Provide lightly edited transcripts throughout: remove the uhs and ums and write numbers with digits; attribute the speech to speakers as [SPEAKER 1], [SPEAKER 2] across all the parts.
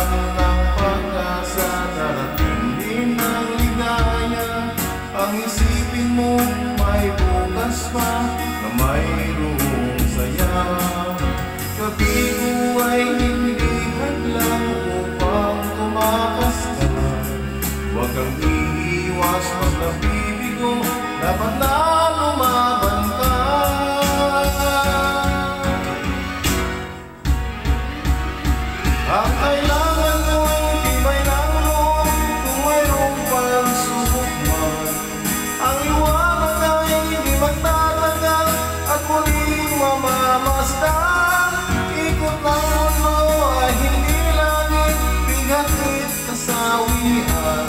[SPEAKER 1] mawawalan ng pag-asa, darating din ang ligaya. Ang isipin mo may bukas pa na mayroong saya. Gabi ko ay hindi hadlang upang tumakas ka. Huwag kang iiwas pag nabibigo, dapat na lumaban ka. Ang kailangan mo'y tibay ng loob kung mayroong pagsubok man. Ang liwanag ay hindi magtatagal at muling mamamasdan. Ikot ng mundo ay hindi laging bigatid kasawian.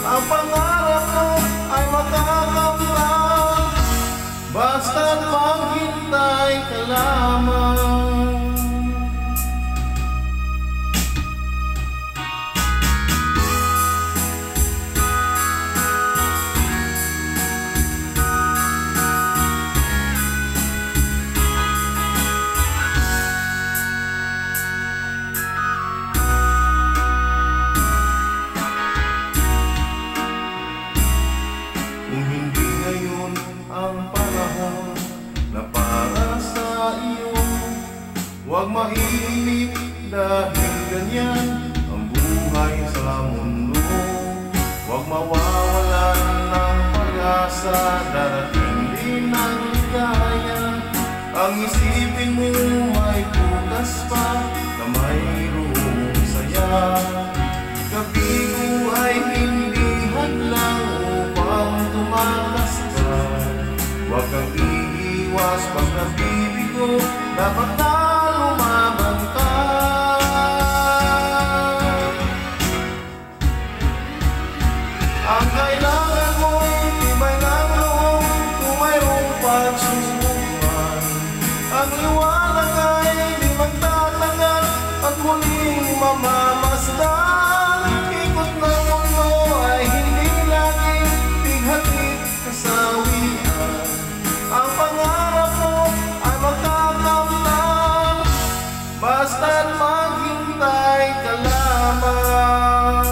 [SPEAKER 1] Ang pangarap mo ay makakamtan, basta't maghintay ka lamang. Kung hindi ngayon ang panahon na para sa iyo, huwag mainip dahil ganyan ang buhay sa mundo. Huwag mawawalan ng pag-asa, darating din ang ligaya. Ang isipin mo may bukas pa na mayroong saya. Gabi ko ay hindi hadlang upang tumakas ka. Huwag kang iiwas pag nabibigo, dapat na lumaban ka. Ang kailangan mo'y tibay ng loob kung mayroong pagsusukan. Ang liwanag ay di magtatagal at muling mamamasdan. Ikot ng mundo ay hindi laging bighatid kasawian. Ang pangarap mo ay makakamtan, basta't maghintay ka lamang.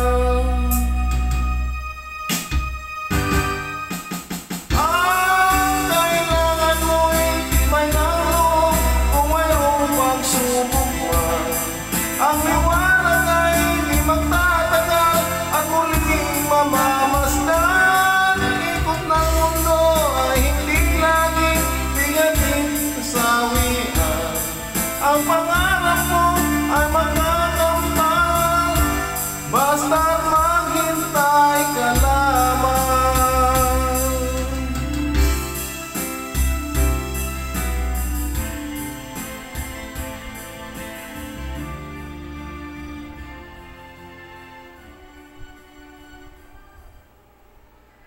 [SPEAKER 1] Ang kailangan mo'y tibay ng loob kung mayroong pagsubok man. Ang liwanag